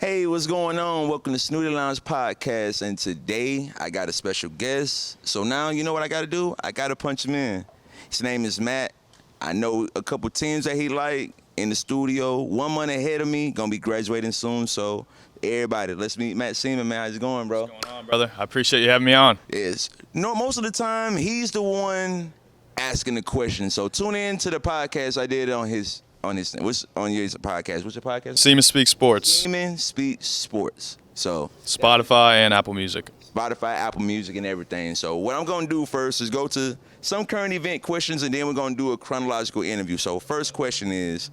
Hey, what's going on? Welcome to Snoody Lounge Podcast. And today I got a special guest. So now you know what I got to do? I got to punch him in. His name is Matt. I know a couple teams that he like in the studio. 1 month ahead of me. Gonna be graduating soon. So everybody, let's meet Matt Seaman, man. How's it going, bro? What's going on, brother? I appreciate you having me on. Yes. No, most of the time he's the one asking the questions. So tune in to the podcast I did on his. What's on your podcast? What's your podcast? Seaman Speaks Sports. Seaman Speaks Sports. So Spotify and Apple Music. Spotify, Apple Music, and everything. So what I'm gonna do first is go to some current event questions, and then we're gonna do a chronological interview. So first question is,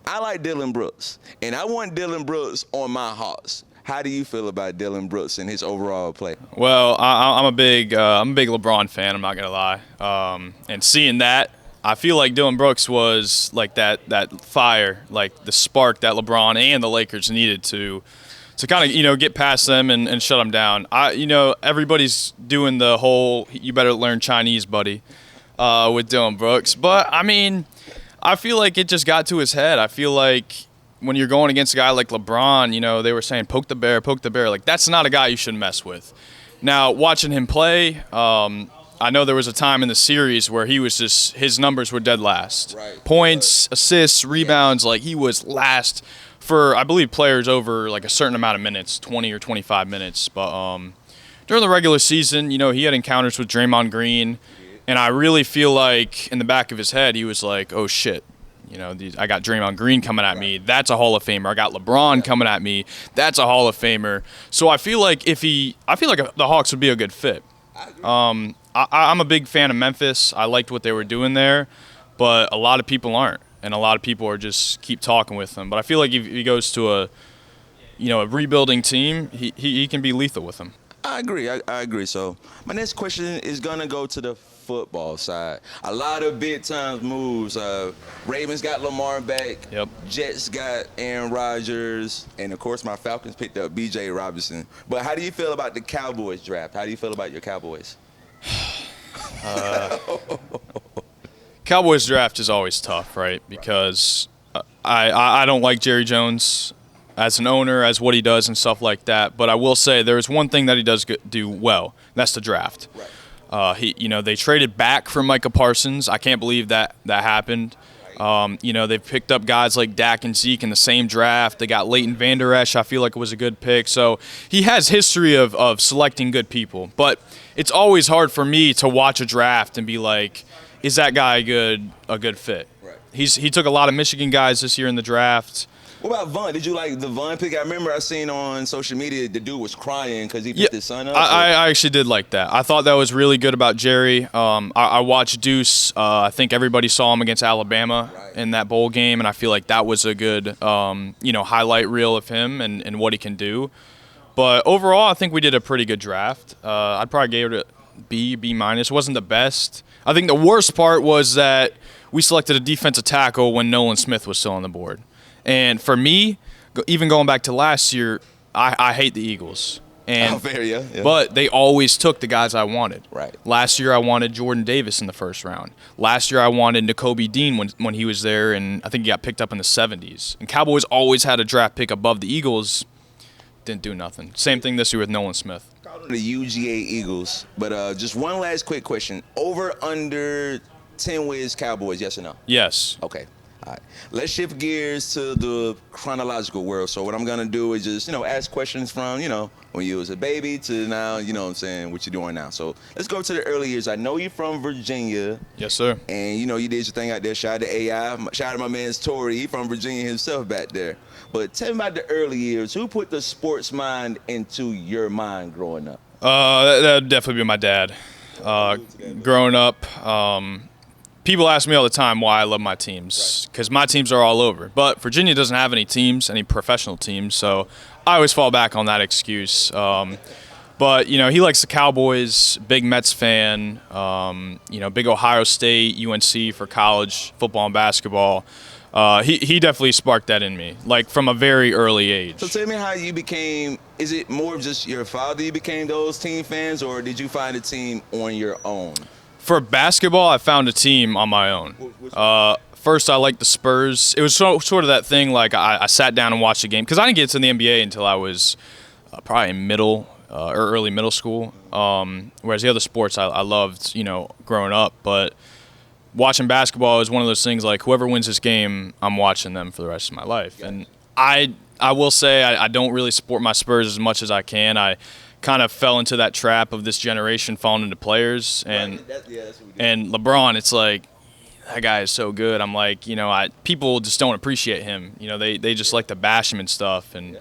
I like Dylan Brooks, and I want Dylan Brooks on my Hawks. How do you feel about Dylan Brooks and his overall play? Well, I'm a big Lebron fan. I'm not gonna lie. And seeing that, I feel like Dylan Brooks was like that fire, like the spark that LeBron and the Lakers needed to kind of get past them and shut them down. Everybody's doing the whole "you better learn Chinese, buddy" with Dylan Brooks, but I mean, I feel like it just got to his head. I feel like when you're going against a guy like LeBron, they were saying poke the bear. Like that's not a guy you should mess with. Now watching him play. I know there was a time in the series where he was his numbers were dead last. Right. Points, assists, rebounds, like he was last for, I believe, players over like a certain amount of minutes, 20 or 25 minutes. But during the regular season, he had encounters with Draymond Green, and I really feel like in the back of his head he was like, oh shit. I got Draymond Green coming at me. That's a Hall of Famer. I got LeBron coming at me. That's a Hall of Famer. So I feel like the Hawks would be a good fit. I'm a big fan of Memphis. I liked what they were doing there, but a lot of people aren't, and a lot of people are just keep talking with him. But I feel like if he goes to a rebuilding team, he can be lethal with them. I agree. I agree. So my next question is gonna go to the football side. A lot of big time moves. Ravens got Lamar back. Yep. Jets got Aaron Rodgers, and of course my Falcons picked up B.J. Robinson. But how do you feel about the Cowboys draft? How do you feel about your Cowboys? Cowboys draft is always tough, right? Because I don't like Jerry Jones as an owner, as what he does and stuff like that. But I will say there is one thing that he does do well. That's the draft. Right. They traded back from Micah Parsons. I can't believe that happened. They've picked up guys like Dak and Zeke in the same draft. They got Leighton Vander Esch. I feel like it was a good pick. So he has history of selecting good people. But it's always hard for me to watch a draft and be like, is that guy a good fit? Right. He took a lot of Michigan guys this year in the draft. What about Vaughn? Did you like the Vaughn pick? I remember I seen on social media the dude was crying because he picked his son up. I actually did like that. I thought that was really good about Jerry. I watched Deuce. I think everybody saw him against Alabama in that bowl game, and I feel like that was a good highlight reel of him and what he can do. But overall, I think we did a pretty good draft. I'd probably give it a B minus. It wasn't the best. I think the worst part was that we selected a defensive tackle when Nolan Smith was still on the board. And for me, even going back to last year, I hate the Eagles. And fair, yeah. But they always took the guys I wanted. Right. Last year I wanted Jordan Davis in the first round. Last year I wanted Nakobe Dean when he was there, and I think he got picked up in the 70s. And Cowboys always had a draft pick above the Eagles. Didn't do nothing. Same thing this year with Nolan Smith. The UGA Eagles. But just one last quick question. Over, under 10 wins Cowboys, yes or no? Yes. Okay. All right. Let's shift gears to the chronological world. So what I'm going to do is just, ask questions from, when you was a baby to now, what I'm saying, what you're doing now. So let's go to the early years. I know you're from Virginia. Yes, sir. And, you did your thing out there. Shout out to AI. Shout out to my man Tory. He from Virginia himself back there. But tell me about the early years. Who put the sports mind into your mind growing up? That would definitely be my dad. Growing up, people ask me all the time why I love my teams, because my teams are all over. But Virginia doesn't have any professional teams, so I always fall back on that excuse. But, he likes the Cowboys, big Mets fan, big Ohio State, UNC for college football and basketball. He definitely sparked that in me, like from a very early age. So tell me how you became, is it more of just your father you became those team fans, or did you find a team on your own? For basketball, I found a team on my own. first I liked the Spurs. It was sort of that thing, like I sat down and watched the game because I didn't get to the NBA until I was probably in middle or early middle school. Whereas the other sports I loved, growing up. But watching basketball is one of those things, like whoever wins this game, I'm watching them for the rest of my life. And I will say I don't really support my Spurs as much as I can. I kind of fell into that trap of this generation falling into players. And and LeBron, it's like, that guy is so good. I'm like, people just don't appreciate him. They just like to bash him and stuff. And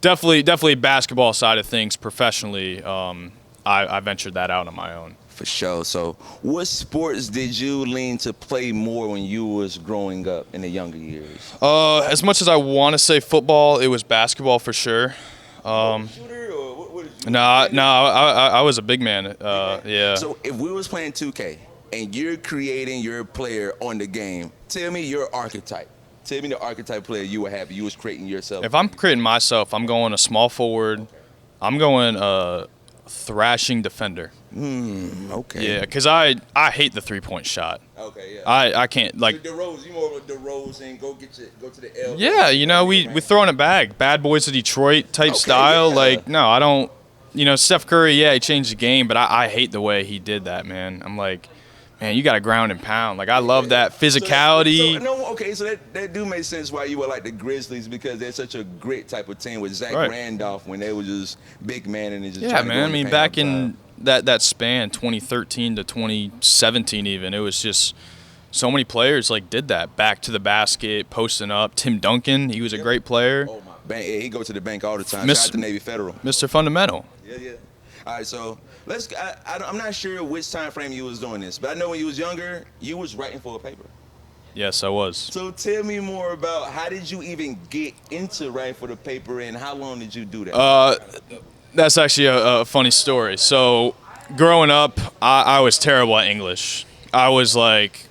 definitely basketball side of things professionally, I ventured that out on my own. For sure. So what sports did you lean to play more when you was growing up in the younger years? As much as I want to say football, it was basketball for sure. Shooter or what did you No, I was a big man. Yeah. So if we was playing 2K and you're creating your player on the game, tell me your archetype. Tell me the archetype player you were happy you was creating yourself. If I'm creating myself, I'm going a small forward. I'm going a thrashing defender. Okay. Yeah, because I hate the 3-point shot. Okay, yeah. I can't, like. So DeRozan, you more of a DeRozan, go to the L. Yeah, we throw in a bag. Bad Boys of Detroit type style. Yeah. Like, no, I don't. Steph Curry, yeah, he changed the game, but I hate the way he did that, man. I'm like, man, you got to ground and pound. Like, I love that physicality. So that do make sense why you were like the Grizzlies, because they're such a great type of team with Zach Randolph when they were just big man and just yeah, trying to man. go I in the mean, paint back all the in time. that span, 2013 to 2017 even, it was just so many players like did that. Back to the basket, posting up. Tim Duncan, he was a great player. Oh my, bank, he go to the bank all the time. Miss- Shout out to Navy Federal. Mr. Fundamental. Yeah. All right, so I'm not sure which time frame you was doing this, but I know when you was younger, you was writing for a paper. Yes, I was. So tell me more about how did you even get into writing for the paper, and how long did you do that? That's actually a funny story. So, growing up, I was terrible at English. I was like,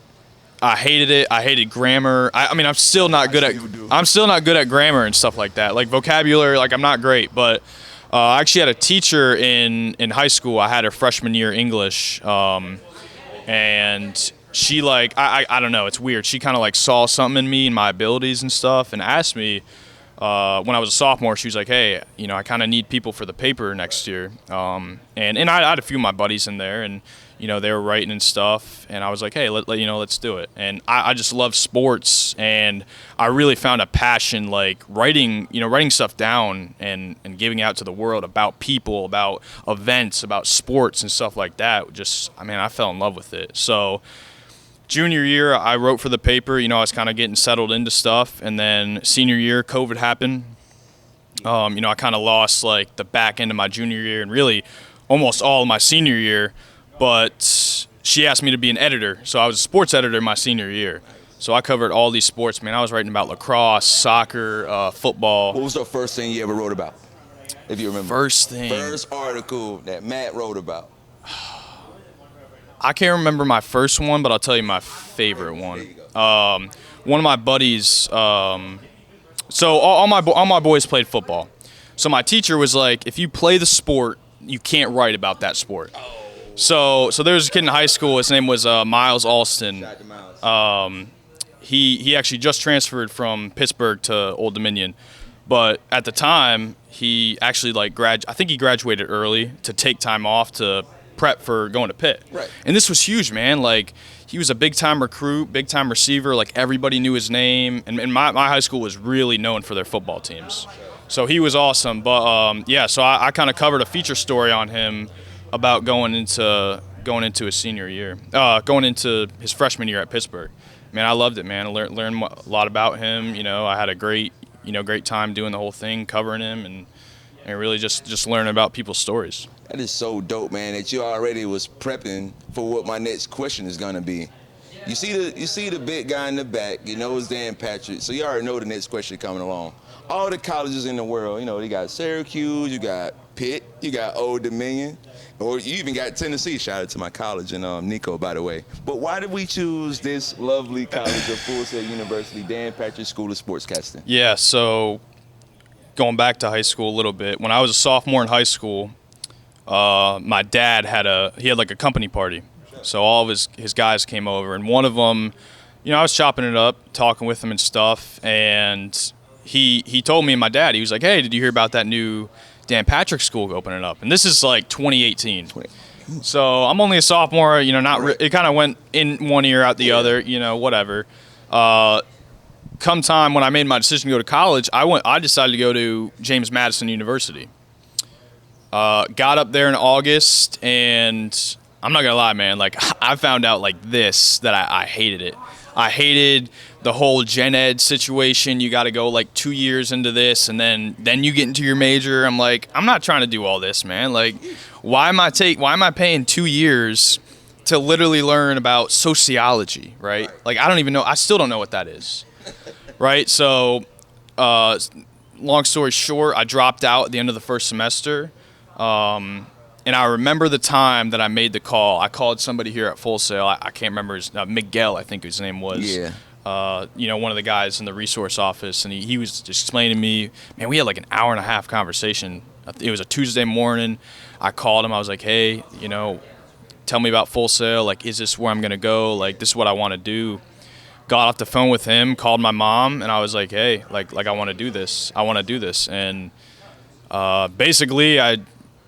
I hated it. I hated grammar. I mean, I'm still not good at grammar and stuff like that. Like vocabulary, like I'm not great. But I actually had a teacher in high school. I had her freshman year English, and she I don't know. It's weird. She kind of like saw something in me and my abilities and stuff, and asked me. When I was a sophomore, she was like, hey, I kind of need people for the paper next year. And I had a few of my buddies in there, and, they were writing and stuff. And I was like, hey, let's do it. And I just love sports, and I really found a passion, like writing stuff down and giving out to the world about people, about events, about sports and stuff like that. I fell in love with it. So junior year, I wrote for the paper. I was kind of getting settled into stuff. And then senior year, COVID happened. I kind of lost, like, the back end of my junior year and really almost all of my senior year. But she asked me to be an editor. So I was a sports editor my senior year. So I covered all these sports, man. I was writing about lacrosse, soccer, football. What was the first thing you ever wrote about, if you remember? First article that Matt wrote about. I can't remember my first one, but I'll tell you my favorite one. One of my buddies. So all my boys played football. So my teacher was like, if you play the sport, you can't write about that sport. So there was a kid in high school. His name was Miles Alston. He actually just transferred from Pittsburgh to Old Dominion, but at the time he actually I think he graduated early to take time off to prep for going to Pitt. Right. And this was huge, man. Like, he was a big-time recruit, big-time receiver. Like, everybody knew his name. And my high school was really known for their football teams. So he was awesome. But, so I kind of covered a feature story on him about going into his senior year, going into his freshman year at Pittsburgh. Man, I loved it, man. I learned a lot about him. I had a great time doing the whole thing, covering him, and really just learning about people's stories. That is so dope, man, that you already was prepping for what my next question is gonna be. You see the big guy in the back, it's Dan Patrick, so you already know the next question coming along. All the colleges in the world, you got Syracuse, you got Pitt, you got Old Dominion, or you even got Tennessee. Shout out to my college and Nico, by the way. But why did we choose this lovely college of Full Sail University, Dan Patrick School of Sportscasting? Yeah, so going back to high school a little bit, when I was a sophomore in high school, my dad had a company party. So all of his guys came over, and one of them I was chopping it up, talking with him and stuff, and he told me and my dad, he was like, hey, did you hear about that new Dan Patrick school opening up? And this is like 2018. So I'm only a sophomore, it kind of went in one ear, out the other, whatever. Come time when I made my decision to go to college, I decided to go to James Madison University. Got up there in August, and I'm not gonna lie, man, like I found out like this that I hated it. I hated the whole gen ed situation. You got to go like 2 years into this, and then you get into your major. I'm like, I'm not trying to do all this, man. Like, why am I paying 2 years to literally learn about sociology, right? Like, I don't even know. I still don't know what that is, right? So, long story short, I dropped out at the end of the first semester. And I remember the time that I made the call. I called somebody here at Full Sail. I can't remember Miguel, I think his name was. Yeah. One of the guys in the resource office, and he was just explaining to me, man, we had like an hour and a half conversation. It was a Tuesday morning. I called him. I was like, hey, tell me about Full Sail. Like, is this where I'm going to go? Like, this is what I want to do. Got off the phone with him, called my mom, and I was like, hey, like I want to do this. I want to do this. And basically, I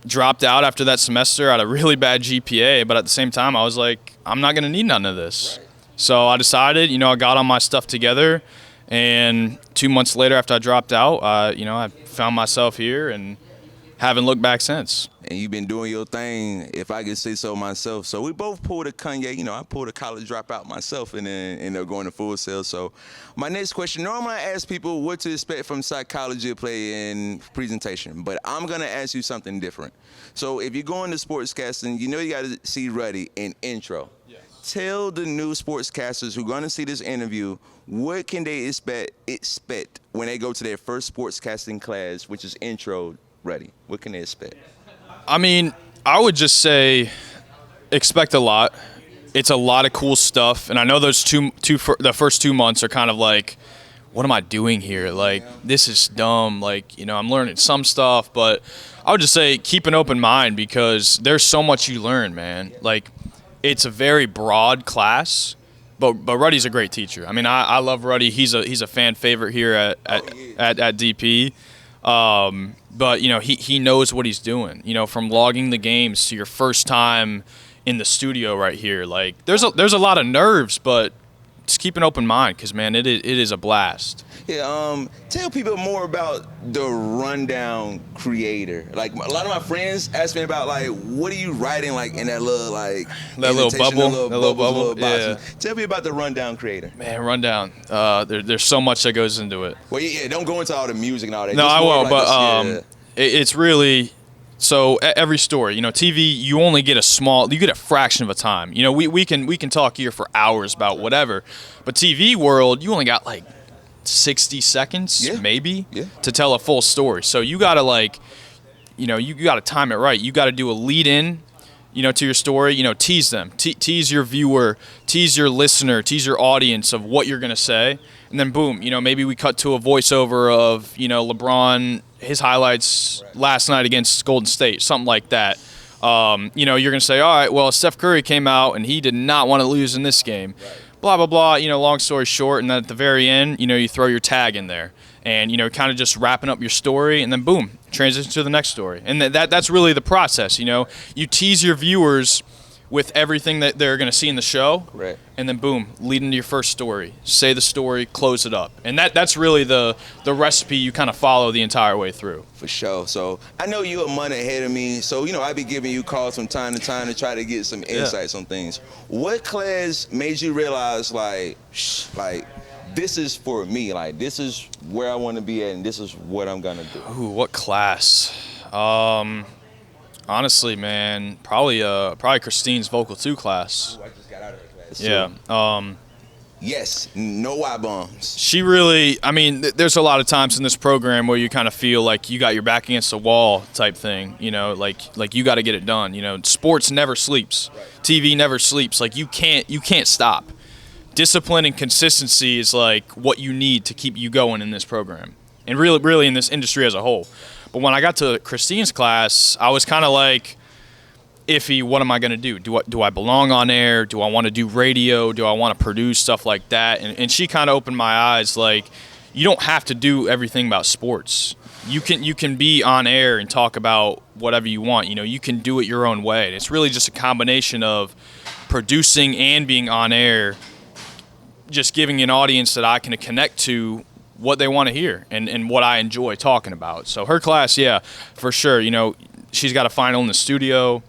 dropped out after that semester. I had a really bad GPA, but at the same time, I was like, I'm not going to need none of this. So I decided, I got all my stuff together, and 2 months later after I dropped out, I found myself here and haven't looked back since. And you've been doing your thing, if I could say so myself. So we both pulled a Kanye. I pulled a college dropout myself and then ended up going to Full Sail. So my next question, normally I ask people what to expect from psychology play and presentation, but I'm going to ask you something different. So if you're going to sportscasting, you got to see Ruddy in intro. Yes. Tell the new sportscasters who are going to see this interview, what can they expect when they go to their first sportscasting class, which is intro Ruddy? What can they expect? I mean, I would just say expect a lot. It's a lot of cool stuff, and I know those the first 2 months are kind of like, what am I doing here? Like, this is dumb. Like, I'm learning some stuff, but I would just say keep an open mind because there's so much you learn, man. Like, it's a very broad class, but Ruddy's a great teacher. I mean, I love Ruddy. He's a fan favorite here at DP. But he knows what he's doing. From logging the games to your first time in the studio right here. Like, there's a lot of nerves, but just keep an open mind because, man, it is a blast. Yeah. Tell people more about the rundown creator. Like, a lot of my friends ask me about, like, what are you writing, like, in that little bubble. Yeah. Tell me about the rundown creator. Man, rundown. There's so much that goes into it. Well, yeah. Don't go into all the music and all that. No, I won't. But it's really. So every story, TV, you only get a fraction of a time. We can talk here for hours about whatever, but TV world, you only got like 60 seconds, maybe, to tell a full story. So you gotta you gotta time it right. You gotta do a lead in, to your story. Tease them, tease your viewer, tease your listener, tease your audience of what you're gonna say, and then boom, maybe we cut to a voiceover of LeBron. His highlights last night against Golden State, something like that. You're going to say, all right, well, Steph Curry came out and he did not want to lose in this game. Right. Blah, blah, blah. Long story short. And then at the very end, you throw your tag in there and, kind of just wrapping up your story and then boom, transition to the next story. And that's really the process. You tease your viewers with everything that they're going to see in the show, right? And then boom, lead into your first story. Say the story, close it up, and that's really the recipe you kind of follow the entire way through. For sure. So I know you're a month ahead of me, so I be giving you calls from time to time to try to get some insights on things. What class made you realize like this is for me, like this is where I want to be at, and this is what I'm gonna do? Ooh, what class? Honestly, man, probably Christine's Vocal 2 class. Ooh, I just got out of that class. Yeah. Yes, no Y-bombs. She really, I mean, there's a lot of times in this program where you kind of feel like you got your back against a wall type thing, like you got to get it done. Sports never sleeps. Right. TV never sleeps. Like you can't stop. Discipline and consistency is like what you need to keep you going in this program and really in this industry as a whole. But when I got to Christine's class, I was kind of like, iffy. What am I going to do? Do I belong on air? Do I want to do radio? Do I want to produce stuff like that? And she kind of opened my eyes. Like, you don't have to do everything about sports. You can be on air and talk about whatever you want. You know, you can do it your own way. And it's really just a combination of producing and being on air, just giving an audience that I can connect to what they want to hear and what I enjoy talking about. So her class, yeah, for sure. You know, she's got a final in the studio,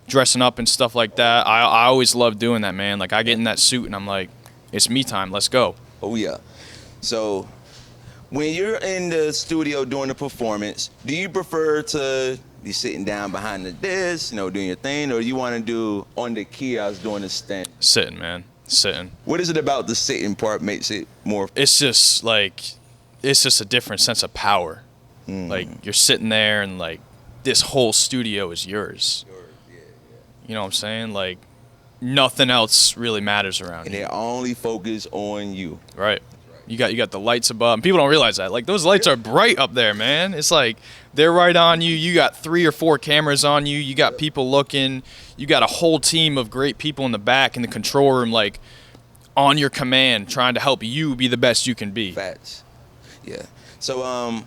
dressing up and stuff like that. I always love doing that, man. Like, I get in that suit and I'm like, it's me time. Let's go. Oh, yeah. So when you're in the studio doing the performance, do you prefer to be sitting down behind the desk, you know, doing your thing, or you want to do on the kiosk doing the stand? Sitting, man. Sitting. What is it about the sitting part makes it more? It's just a different sense of power. Like, you're sitting there and like this whole studio is yours. You know what I'm saying? Like, nothing else really matters around And you. they only focus on you. Right. You got the lights above. And people don't realize that. Like, those lights are bright up there, man. It's like they're right on you. You got 3 or 4 cameras on you. You got people looking. You got a whole team of great people in the back in the control room, like, on your command, trying to help you be the best you can be. Facts. Yeah. So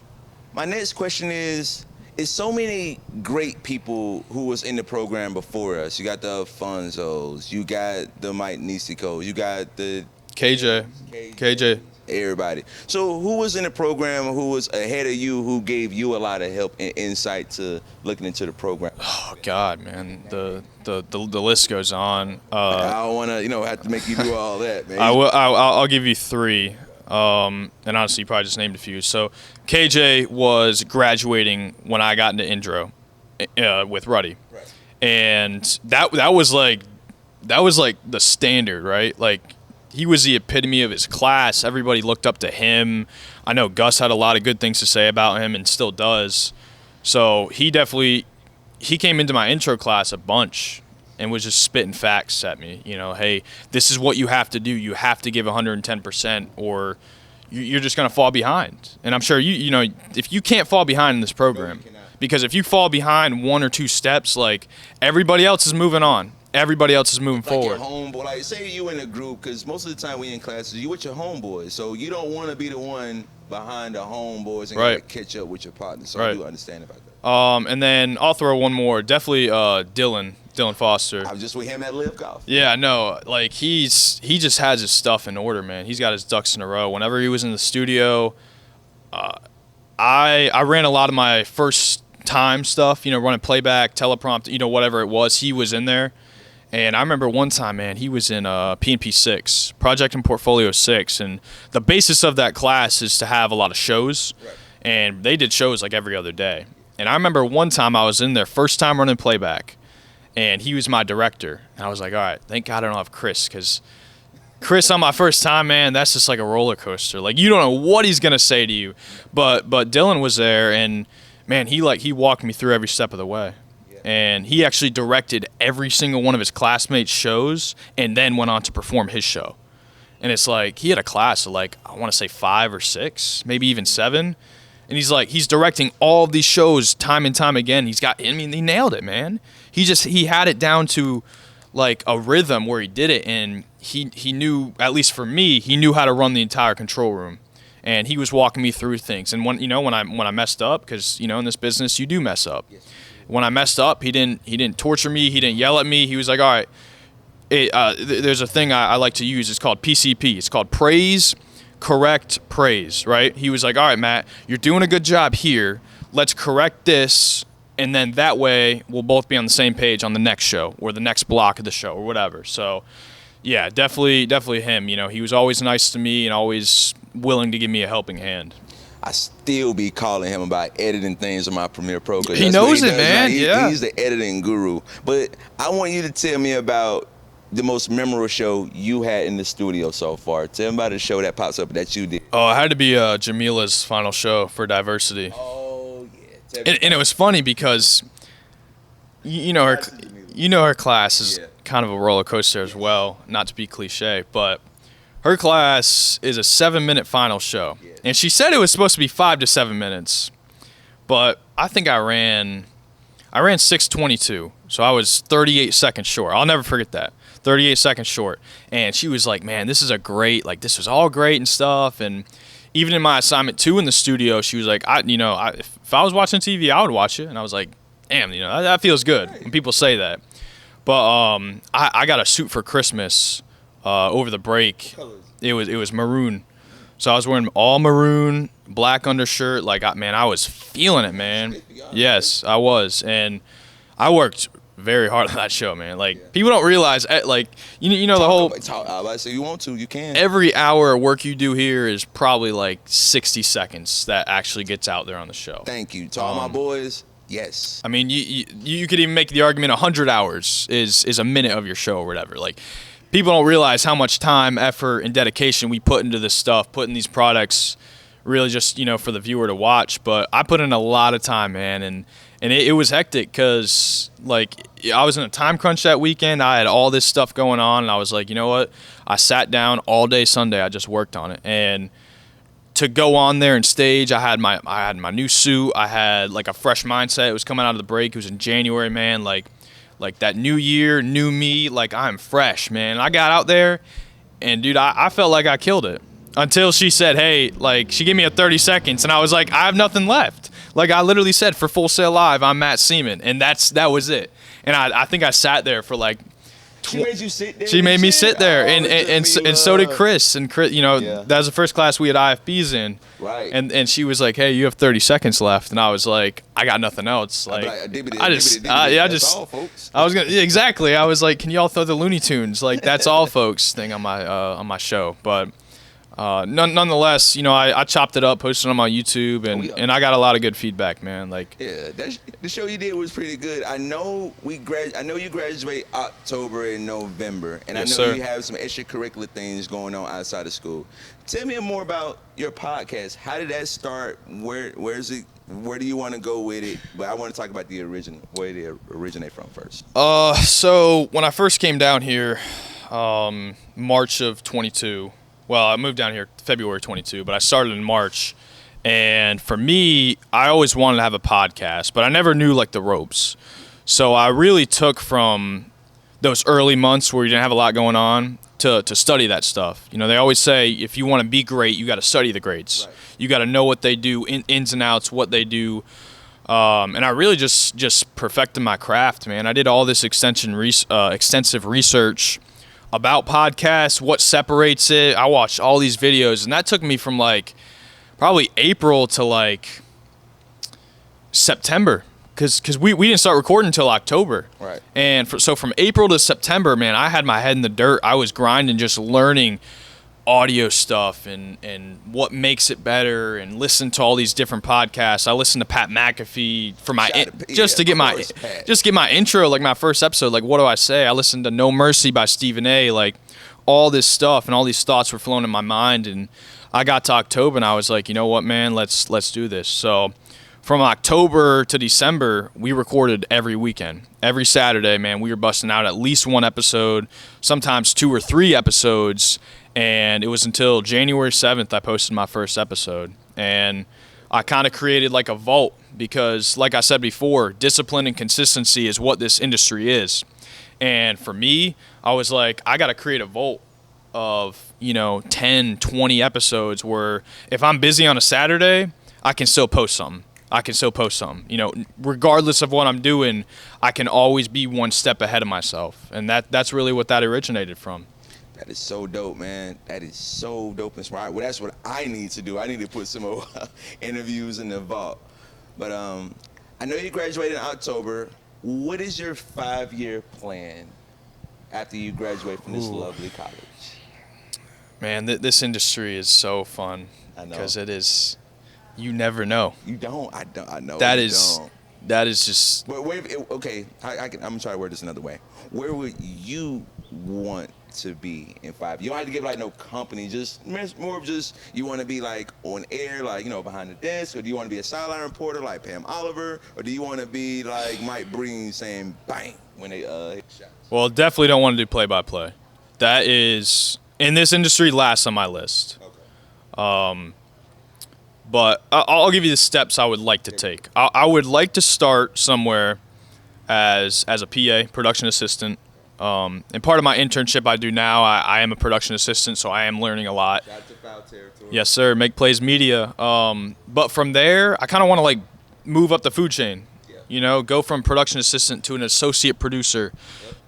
my next question is so many great people who was in the program before us. You got the Fonzos, you got the Mike Nisicos, you got the KJ. Everybody. So who was in the program who was ahead of you, who gave you a lot of help and insight to looking into the program? Oh God, man, the list goes on. I don't want to, have to make you do all that, man. I'll give you 3. And honestly, you probably just named a few. So KJ was graduating when I got into Indro with Ruddy, Right. and that was like the standard, right? Like, he was the epitome of his class. Everybody looked up to him. I know Gus had a lot of good things to say about him and still does. So he came into my intro class a bunch and was just spitting facts at me. You know, hey, this is what you have to do. You have to give 110% or you're just going to fall behind. And I'm sure you know, if you can't fall behind in this program, because if you fall behind 1 or 2 steps, like, everybody else is moving on. Everybody else is moving forward. Like your homeboy, like, say you in a group, because most of the time we in classes, you with your homeboys, so you don't want to be the one behind the homeboys and Right. catch up with your partner. So Right. I do understand about that. And then I'll throw one more. Definitely Dylan Foster. I was just with him at Live Golf. Yeah, no, like, he just has his stuff in order, man. He's got his ducks in a row. Whenever he was in the studio, I ran a lot of my first time stuff, running playback, teleprompter, whatever it was. He was in there. And I remember one time, man, he was in P&P 6, Project and Portfolio 6, and the basis of that class is to have a lot of shows, Right. and they did shows like every other day. And I remember one time I was in there, first time running playback, and he was my director. And I was like, all right, thank God I don't have Chris, because Chris on my first time, man, that's just like a roller coaster. Like, you don't know what he's going to say to you. But Dylan was there, and, man, he walked me through every step of the way. And he actually directed every single one of his classmates' shows and then went on to perform his show. And it's like, he had a class of, like, I want to say 5 or 6, maybe even 7. And he's directing all of these shows time and time again. He nailed it, man. He had it down to, like, a rhythm where he did it. And he knew, at least for me, he knew how to run the entire control room. And he was walking me through things. And when I messed up, because, in this business, you do mess up. Yes. When I messed up, he didn't torture me. He didn't yell at me. He was like, all right, there's a thing I like to use. It's called PCP. It's called praise, correct, praise, right? He was like, all right, Matt, you're doing a good job here. Let's correct this, and then that way we'll both be on the same page on the next show or the next block of the show or whatever. So, yeah, definitely him. He was always nice to me and always willing to give me a helping hand. I still be calling him about editing things on my Premiere Pro. He knows it, man. Yeah. He's the editing guru. But I want you to tell me about the most memorable show you had in the studio so far. Tell me about a show that pops up that you did. Oh, it had to be Jamila's final show for Diversity. Oh, yeah. And it was funny because, her class is kind of a roller coaster as well, not to be cliche, but her class is a 7-minute final show. And she said it was supposed to be 5 to 7 minutes. But I think I ran I ran 6:22, so I was 38 seconds short. I'll never forget that. 38 seconds short. And she was like, man, this was all great and stuff. And even in my assignment 2 in the studio, she was like, if I was watching TV, I would watch it. And I was like, damn, that feels good when people say that. But I got a suit for Christmas over the break. It was maroon. So I was wearing all maroon, black undershirt. Like, I was feeling it, man. Yes, I was. And I worked very hard on that show, man. Like, people don't realize, like, the whole... So you want to, you can. Every hour of work you do here is probably like 60 seconds that actually gets out there on the show. Thank you. To all my boys, yes. I mean, you could even make the argument 100 hours is a minute of your show or whatever. Like, people don't realize how much time, effort, and dedication we put into this stuff, putting these products really just, for the viewer to watch. But I put in a lot of time, man, and it was hectic because, like, I was in a time crunch that weekend. I had all this stuff going on, and I was like, you know what? I sat down all day Sunday. I just worked on it. And to go on there and stage, I had my new suit. I had, like, a fresh mindset. It was coming out of the break. It was in January, man. Like that new year, new me, like, I'm fresh, man. I got out there, and, dude, I felt like I killed it until she said, hey, like, she gave me a 30 seconds, and I was like, I have nothing left. Like, I literally said, for Full Sail Live, I'm Matt Seaman, and that was it. And I think I sat there for, like, she made you sit there. She made me sit there, and so did Chris. And Chris, that was the first class we had IFBs in. Right. And she was like, "Hey, you have 30 seconds left," and I was like, "I got nothing else." Like, I was gonna exactly. I was like, "Can y'all throw the Looney Tunes?" Like, that's all, folks, thing on my show, but. Nonetheless, I chopped it up, posted it on my YouTube, and I got a lot of good feedback, man. Like, yeah, the show you did was pretty good. I know you graduate October and November, and yes, I know sir. you have some extracurricular things going on outside of school. Tell me more about your podcast. How did that start? Where's it? Where do you want to go with it? But I want to talk about where they originate from first. So when I first came down here, March of 22. Well, I moved down here February 22, but I started in March. And for me, I always wanted to have a podcast, but I never knew, like, the ropes. So I really took from those early months where you didn't have a lot going on to study that stuff. They always say if you want to be great, you got to study the greats. Right. You got to know what they do, ins and outs, what they do. And I really just perfected my craft, man. I did all this extensive research about podcasts, what separates it. I watched all these videos, and that took me from, like, probably April to, like, September, because we didn't start recording until October. Right. And so from April to September, man, I had my head in the dirt. I was grinding, just learning audio stuff and what makes it better, and listen to all these different podcasts. I listened to Pat McAfee for my to get my intro, like my first episode. Like, what do I say? I listened to No Mercy by Stephen A. Like, all this stuff and all these thoughts were flowing in my mind, and I got to October and I was like, you know what, man, let's do this. So from October to December, we recorded every weekend. Every Saturday, man, we were busting out at least one episode, sometimes 2 or 3 episodes. And it was until January 7th I posted my first episode. And I kind of created, like, a vault because, like I said before, discipline and consistency is what this industry is. And for me, I was like, I got to create a vault of, 10, 20 episodes where if I'm busy on a Saturday, I can still post something. Regardless of what I'm doing, I can always be one step ahead of myself. And that's really what that originated from. That is so dope, man. That is so dope and smart. Well, that's what I need to do. I need to put some more interviews in the vault. But I know you graduated in October. What is your 5-year plan after you graduate from this lovely college? Man, this industry is so fun. I know. Because it is, you never know. You don't. I know. That is just. Okay, I'm going to try to word this another way. Where would you want to be in 5? You don't have to give, like, no company, just more of just you want to be, like, on air, like, behind the desk, or do you want to be a sideline reporter like Pam Oliver, or do you want to be like Mike Breen saying bang when they hit shots? Well, definitely don't want to do play-by-play. That is, in this industry, last on my list. Okay. But I'll give you the steps I would like to take. I would like to start somewhere as a PA, production assistant. And part of my internship I do now, I am a production assistant, so I am learning a lot. Shout out to foul territory. Yes, sir. Make Plays Media. But from there, I kind of want to like move up the food chain. Yeah. You know, go from production assistant to an associate producer,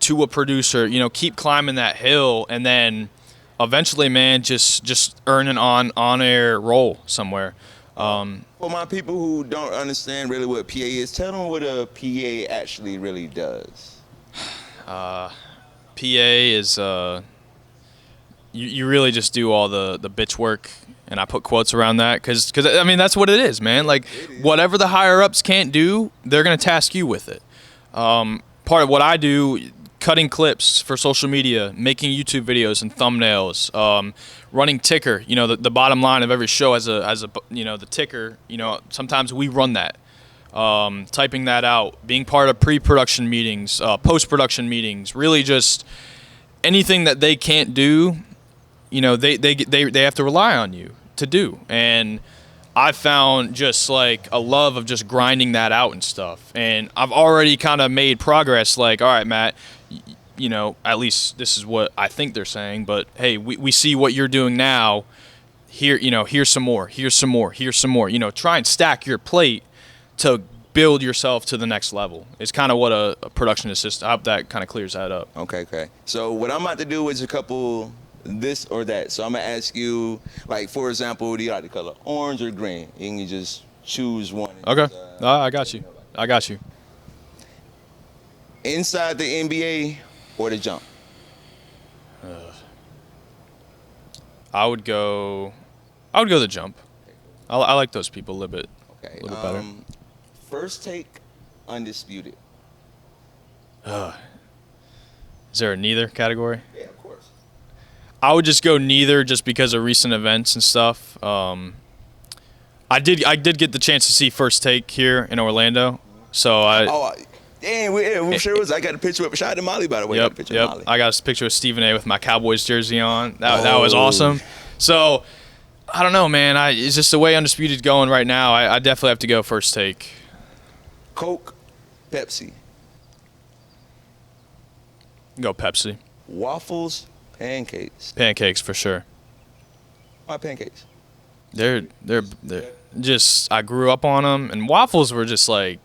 to a producer. You know, keep climbing that hill, and then eventually, man, just earn an on-air role somewhere. For my people who don't understand really what PA is, tell them what a PA actually really does. PA is you really just do all the bitch work, and I put quotes around that because I mean that's what it is, man. Like whatever the higher ups can't do, they're gonna task you with it. Part of what I do, cutting clips for social media, making YouTube videos and thumbnails, running ticker. You know, the bottom line of every show as a you know the ticker. You know, sometimes we run that. Typing that out, being part of pre-production meetings, post-production meetings, really just anything that they can't do, you know, they have to rely on you to do. And I found just like a love of just grinding that out and stuff. And I've already kind of made progress. Like, all right, Matt, you know, at least this is what I think they're saying. But hey, we see what you're doing now. Here, you know, here's some more. Here's some more. Here's some more. You know, try and stack your plate to build yourself to the next level. It's kind of what a production assistant. I hope that kind of clears that up. Okay. So what I'm about to do is a couple this or that. So I'm gonna ask you, like for example, do you like the color orange or green? You can just choose one. Okay. I got you. I got you. Inside the NBA or the jump? I would go the jump. I like those people a little bit. Okay. A little bit better. First take, undisputed. Is there a neither category? Yeah, of course. I would just go neither, just because of recent events and stuff. I did get the chance to see First Take here in Orlando, so we sure was. I got a picture with shout out to Molly, by the way. Yep. I got a picture of Stephen A. with my Cowboys jersey on. That was awesome. So I don't know, man. It's just the way Undisputed's going right now. I definitely have to go First Take. Coke, Pepsi. Go Pepsi. Waffles, pancakes. Pancakes for sure. Why pancakes? They're just, I grew up on them, and waffles were just like,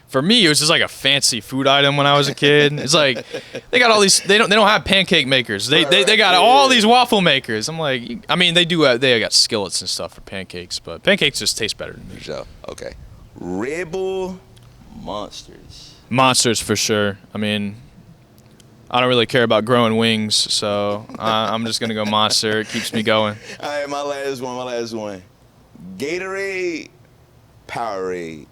for me it was just like a fancy food item when I was a kid. It's like they got all these, they don't have pancake makers. They got all these waffle makers. I'm like, I mean they got skillets and stuff for pancakes, but pancakes just taste better to me. So, okay. Red Bull, Monsters. Monsters for sure. I mean, I don't really care about growing wings, so I'm just gonna go Monster. It keeps me going. All right, my last one. Gatorade, Powerade.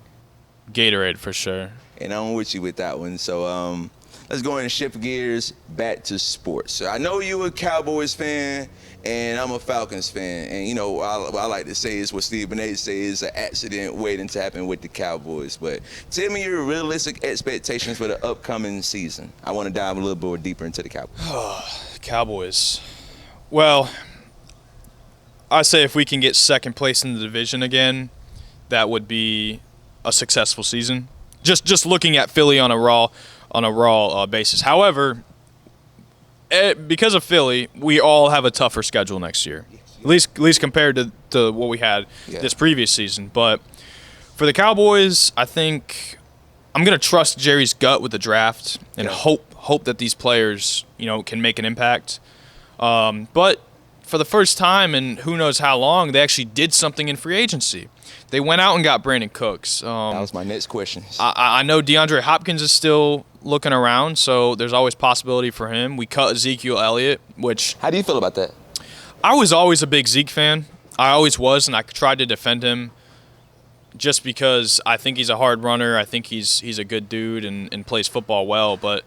Gatorade for sure. And I'm with you with that one. So let's go ahead and shift gears back to sports. So I know you're a Cowboys fan, and I'm a Falcons fan. And, you know, I like to say is what Stephen A. says is an accident waiting to happen with the Cowboys. But tell me your realistic expectations for the upcoming season. I want to dive a little bit more deeper into the Cowboys. Cowboys. Well, I say if we can get second place in the division again, that would be a successful season. Just looking at Philly on a raw basis. However, because of Philly, we all have a tougher schedule next year. At least compared to what we had this previous season. But for the Cowboys, I think I'm gonna trust Jerry's gut with the draft and hope that these players, you know, can make an impact. But for the first time in who knows how long, they actually did something in free agency. They went out and got Brandon Cooks. That was my next question. I know DeAndre Hopkins is still looking around, so there's always possibility for him. We cut Ezekiel Elliott, which... How do you feel about that? I was always a big Zeke fan. I always was, and I tried to defend him just because I think he's a hard runner. I think he's a good dude and plays football well. But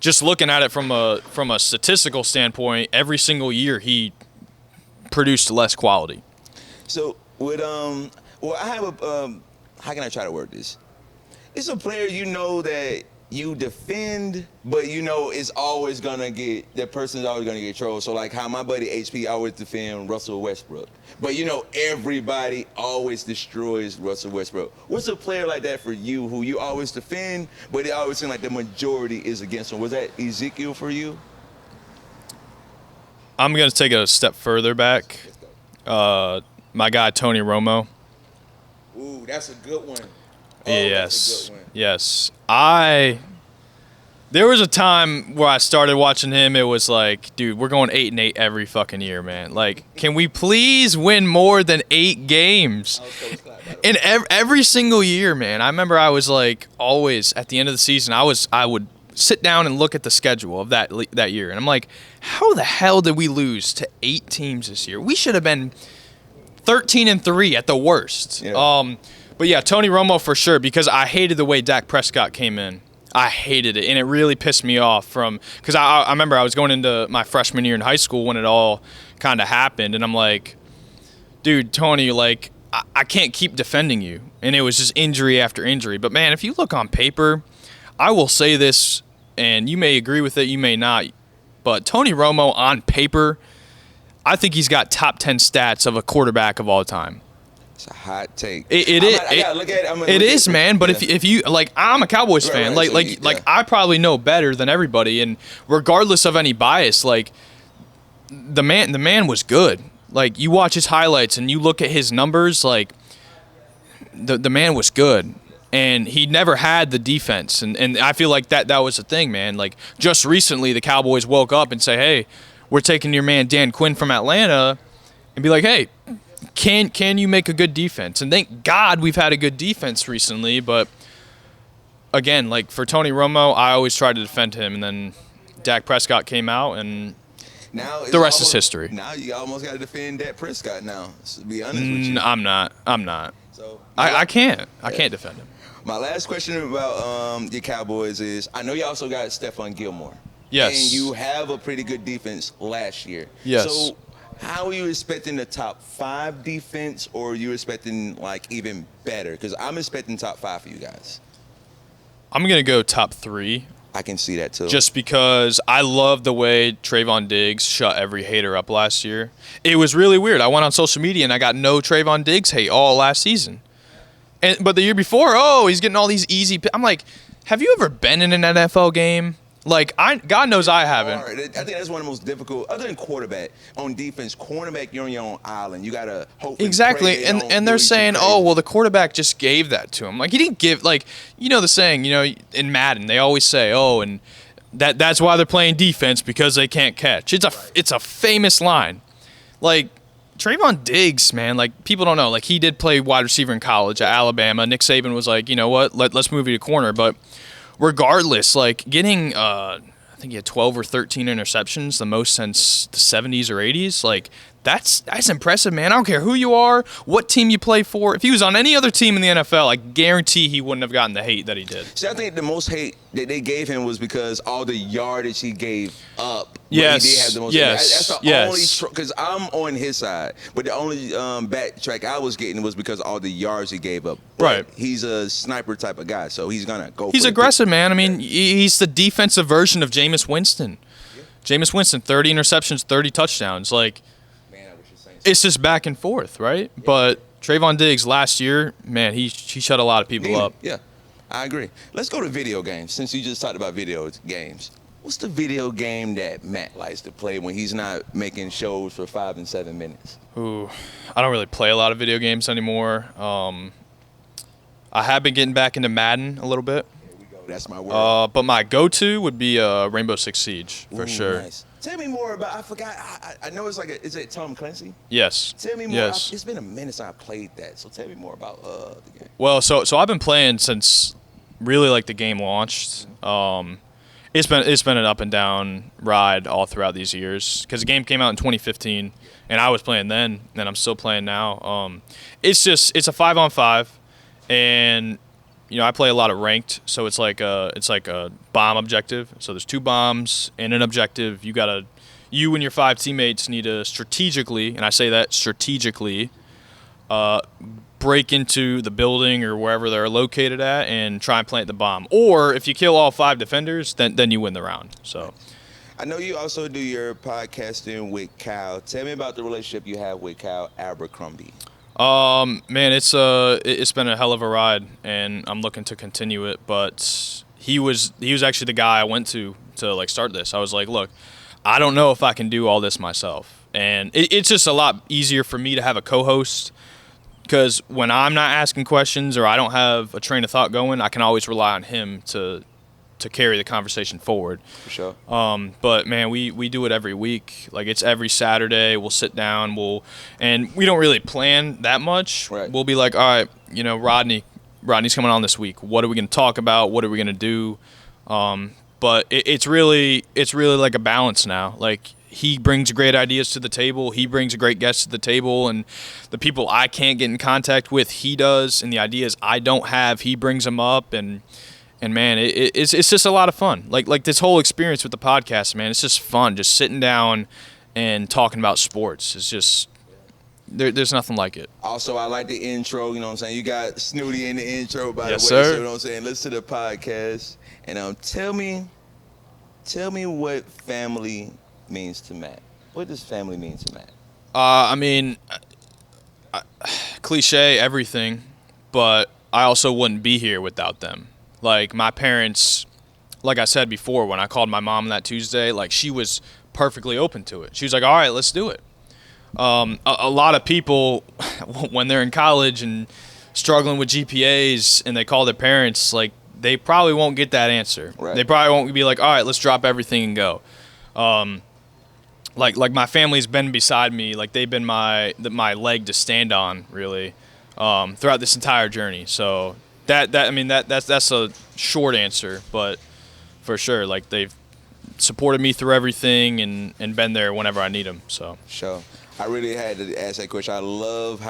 just looking at it from a statistical standpoint, every single year he produced less quality. So, I have a... how can I try to word this? It's a player you know that you defend, but you know it's always gonna get that person's always gonna get trolled. So like how my buddy HP always defend Russell Westbrook, but you know everybody always destroys Russell Westbrook. What's a player like that for you who you always defend, but it always seems like the majority is against him? Was that Ezekiel for you? I'm gonna take it a step further back. My guy Tony Romo. Ooh, that's a good one. Oh, Yes. that's a good one. Yes. There was a time where I started watching him. It was like, dude, we're going 8-8 every fucking year, man. Like, can we please win more than 8 games? And every single year, man. I remember I was like, always at the end of the season, I would sit down and look at the schedule of that year, and I'm like, how the hell did we lose to 8 teams this year? We should have been 13-3 at the worst. Yeah. But yeah, Tony Romo for sure, because I hated the way Dak Prescott came in. I hated it, and it really pissed me off because I remember I was going into my freshman year in high school when it all kind of happened, and I'm like, dude, Tony, like, I can't keep defending you. And it was just injury after injury. But, man, if you look on paper, I will say this, and you may agree with it, you may not, but Tony Romo on paper, I think he's got top 10 stats of a quarterback of all time. It's a hot take. It is, man. But if you like, I'm a Cowboys fan. Like I probably know better than everybody, and regardless of any bias, like the man was good. Like you watch his highlights and you look at his numbers, like the man was good, and he never had the defense, and I feel like that was the thing, man. Like just recently, the Cowboys woke up and say, hey, we're taking your man Dan Quinn from Atlanta, and be like, hey, can you make a good defense? And thank God we've had a good defense recently. But again, like for Tony Romo, I always tried to defend him, and then Dak Prescott came out, and now the rest is history. Now you almost got to defend Dak Prescott now, to be honest with you. I'm not. So I can't defend him. My last question about your Cowboys is, I know you also got Stephon Gilmore. Yes. And you have a pretty good defense last year. Yes. So how are you expecting the top 5 defense, or are you expecting like even better? Because I'm expecting top 5 for you guys. I'm going to go top 3. I can see that too. Just because I love the way Trayvon Diggs shut every hater up last year. It was really weird. I went on social media and I got no Trayvon Diggs hate all last season. But the year before, he's getting all these easy. I'm like, have you ever been in an NFL game? Like, God knows I haven't. I think that's one of the most difficult, other than quarterback, on defense. Cornerback, you're on your own island. You got to hope. Exactly. And they're saying, well, the quarterback just gave that to him. Like, he didn't give, like, you know the saying, in Madden, they always say, and that's why they're playing defense, because they can't catch. It's a famous line. Like, Trayvon Diggs, man, like, people don't know. Like, he did play wide receiver in college at Alabama. Nick Saban was like, you know what, let's move you to corner. But regardless, like getting, I think he had 12 or 13 interceptions, the most since the 70s or 80s. Like that's impressive, man. I don't care who you are, what team you play for. If he was on any other team in the NFL, I guarantee he wouldn't have gotten the hate that he did. See, I think the most hate that they gave him was because all the yardage he gave up. Yes. He did have the most. Yes. That's the only, because I'm on his side, but the only backtrack I was getting was because all the yards he gave up. But right. He's a sniper type of guy, so he's gonna go. He's aggressive, man. I mean, he's the defensive version of Jameis Winston. Yeah. Jameis Winston, 30 interceptions, 30 touchdowns. Like, it's just back and forth, right? Yeah. But Trayvon Diggs last year, man, he shut a lot of people up. Yeah, I agree. Let's go to video games, since you just talked about video games. What's the video game that Matt likes to play when he's not making shows for 5 and 7 minutes? Ooh, I don't really play a lot of video games anymore. I have been getting back into Madden a little bit. Here we go. That's my word. But my go-to would be Rainbow Six Siege, for sure. Nice. Tell me more about, I forgot, I know it's like, is it Tom Clancy? Yes. Tell me more. Yes. It's been a minute since I played that, so tell me more about the game. Well, so I've been playing since really like the game launched. It's been an up and down ride all throughout these years, because the game came out in 2015, and I was playing then, and I'm still playing now. It's a 5-on-5, and I play a lot of ranked, so it's like a bomb objective. So there's 2 bombs and an objective. You and your 5 teammates need to strategically, and I say that strategically, break into the building or wherever they're located at and try and plant the bomb. Or if you kill all 5 defenders, then you win the round. So I know you also do your podcasting with Kyle. Tell me about the relationship you have with Kyle Abercrombie. Man, it's been a hell of a ride, and I'm looking to continue it. But he was actually the guy I went to like start this. I was like, look, I don't know if I can do all this myself, and it's just a lot easier for me to have a co-host, because when I'm not asking questions or I don't have a train of thought going, I can always rely on him to carry the conversation forward. For sure. But man, we do it every week. Like, it's every Saturday. We'll sit down. And we don't really plan that much. Right. We'll be like, all right, Rodney's coming on this week. What are we going to talk about? What are we going to do? But it's really like a balance now. Like, he brings great ideas to the table. He brings great guests to the table, and the people I can't get in contact with, he does, and the ideas I don't have, he brings them up. And man, it's just a lot of fun. Like this whole experience with the podcast, man, it's just fun. Just sitting down and talking about sports. It's just there's nothing like it. Also, I like the intro. You know what I'm saying? You got Snoody in the intro, by Yes, the way. sir. So, you know what I'm saying? Listen to the podcast, and tell me what family means to Matt. What does family mean to Matt? I mean, cliche everything, but I also wouldn't be here without them. Like, my parents, like I said before, when I called my mom that Tuesday, like, she was perfectly open to it. She was like, all right, let's do it. A lot of people, when they're in college and struggling with GPAs and they call their parents, like, they probably won't get that answer. Right. They probably won't be like, all right, let's drop everything and go. Like my family's been beside me. Like, they've been my leg to stand on, really, throughout this entire journey. So that's a short answer, but for sure, like, they've supported me through everything and been there whenever I need them. So Sure. I really had to ask that question. I love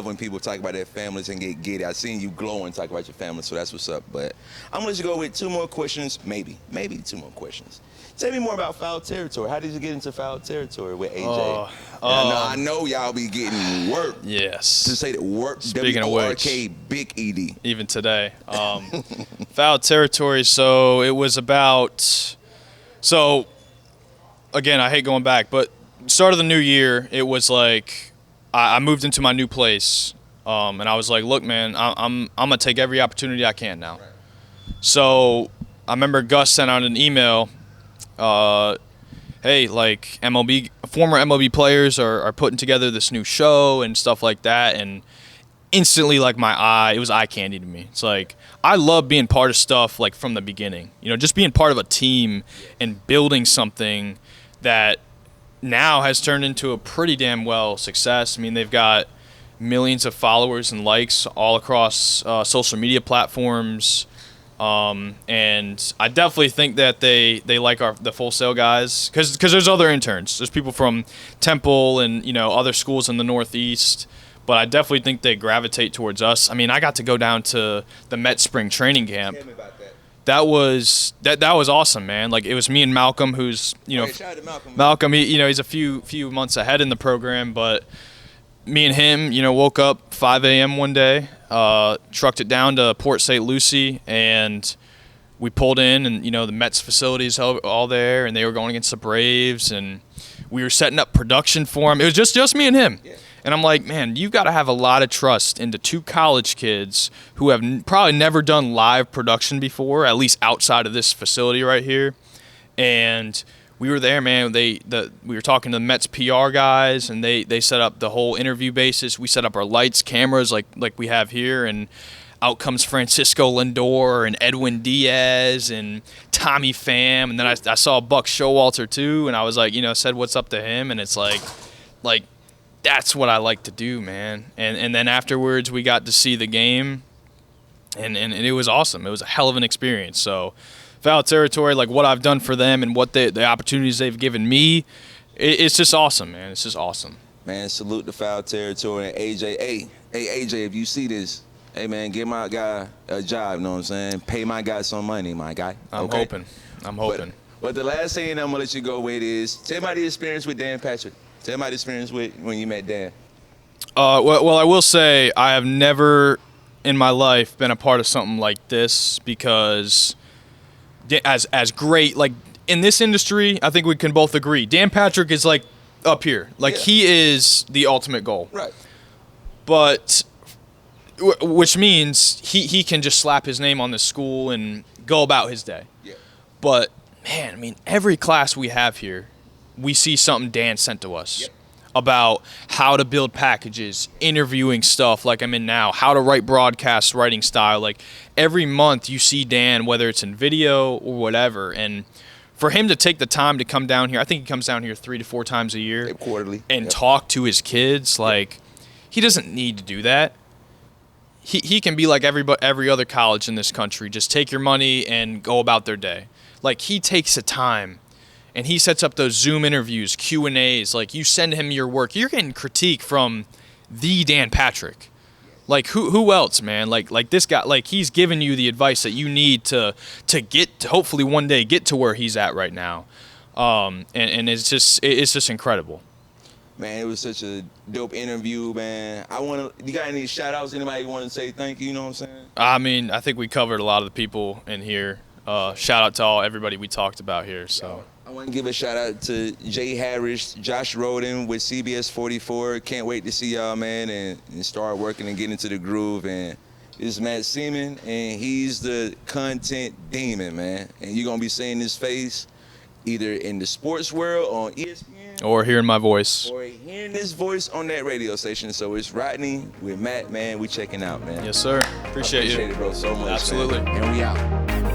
when people talk about their families and get giddy. I seen you glow and talk about your family, so that's what's up. But I'm gonna let you go with 2 more questions, maybe 2 more questions. Tell me more about Foul Territory. How did you get into Foul Territory with AJ? I know y'all be getting work. yes. To say that work. Speaking of WORK, big ED. Even today, Foul Territory. So it was about. So again, I hate going back, but start of the new year, it was like I moved into my new place, and I was like, look, man, I'm gonna take every opportunity I can now. Right. So I remember Gus sent out an email. Hey, like, former MLB players are putting together this new show and stuff like that, and instantly, like, it was eye candy to me. It's like, I love being part of stuff, like, from the beginning. You know, just being part of a team and building something that now has turned into a pretty damn well success. I mean, they've got millions of followers and likes all across social media platforms. And I definitely think that they like the Full Sail guys, because there's other interns. There's people from Temple and, you know, other schools in the Northeast, but I definitely think they gravitate towards us. I mean, I got to go down to the Met spring training camp. Tell me about that. That was awesome, man. Like, it was me and Malcolm, who's, you know, Shout out to Malcolm. Malcolm, he's a few months ahead in the program, but me and him, you know, woke up 5 a.m. one day, trucked it down to Port St. Lucie, and we pulled in, and, you know, the Mets facilities all there, and they were going against the Braves, and we were setting up production for him. It was just me and him. Yeah. And I'm like, man, you got to have a lot of trust into 2 college kids who have probably never done live production before, at least outside of this facility right here. And we were there, man. We were talking to the Mets PR guys, and they set up the whole interview basis. We set up our lights, cameras, like we have here, and out comes Francisco Lindor and Edwin Diaz and Tommy Pham, and then I saw Buck Showalter too, and I was like, you know, said what's up to him, and it's like that's what I like to do, man. And then afterwards we got to see the game, and it was awesome. It was a hell of an experience. So Foul Territory, like, what I've done for them and what the opportunities they've given me, it's just awesome, man. It's just awesome. Man, salute the Foul Territory and AJ. Hey, AJ, if you see this, hey, man, give my guy a job, you know what I'm saying? Pay my guy some money, my guy. I'm hoping. But the last thing I'm going to let you go with is, tell me about the experience with Dan Patrick. Tell me about the experience with when you met Dan. Well, I will say I have never in my life been a part of something like this because as great, like in this industry, I think we can both agree. Dan Patrick is like up here. Like he is the ultimate goal. Right. But which means he can just slap his name on the school and go about his day. Yeah. But man, I mean, every class we have here, we see something Dan sent to us. Yep. About how to build packages, interviewing stuff like I'm in now, how to write broadcast writing style. Like every month you see Dan, whether it's in video or whatever. And for him to take the time to come down here, I think he comes down here 3 to 4 times a year. Quarterly. And talk to his kids. Like he doesn't need to do that. He can be like every other college in this country. Just take your money and go about their day. Like he takes the time. And he sets up those Zoom interviews, Q&As. Like, you send him your work. You're getting critique from the Dan Patrick. Like, who else, man? Like this guy, like, he's giving you the advice that you need to get to hopefully one day get to where he's at right now. And it's just incredible. Man, it was such a dope interview, man. You got any shout-outs? Anybody want to say thank you? You know what I'm saying? I mean, I think we covered a lot of the people in here. Shout out to everybody we talked about here, so. I want to give a shout out to Jay Harris, Josh Roden with CBS 44. Can't wait to see y'all, man, and start working and get into the groove. And this is Matt Seaman, and he's the content demon, man. And you're going to be seeing his face either in the sports world on ESPN. Or hearing my voice. Or hearing this voice on that radio station. So it's Rodney with Matt, man. We checking out, man. Yes, sir. Appreciate you. Appreciate it, bro, so much. Absolutely. Man. And we out.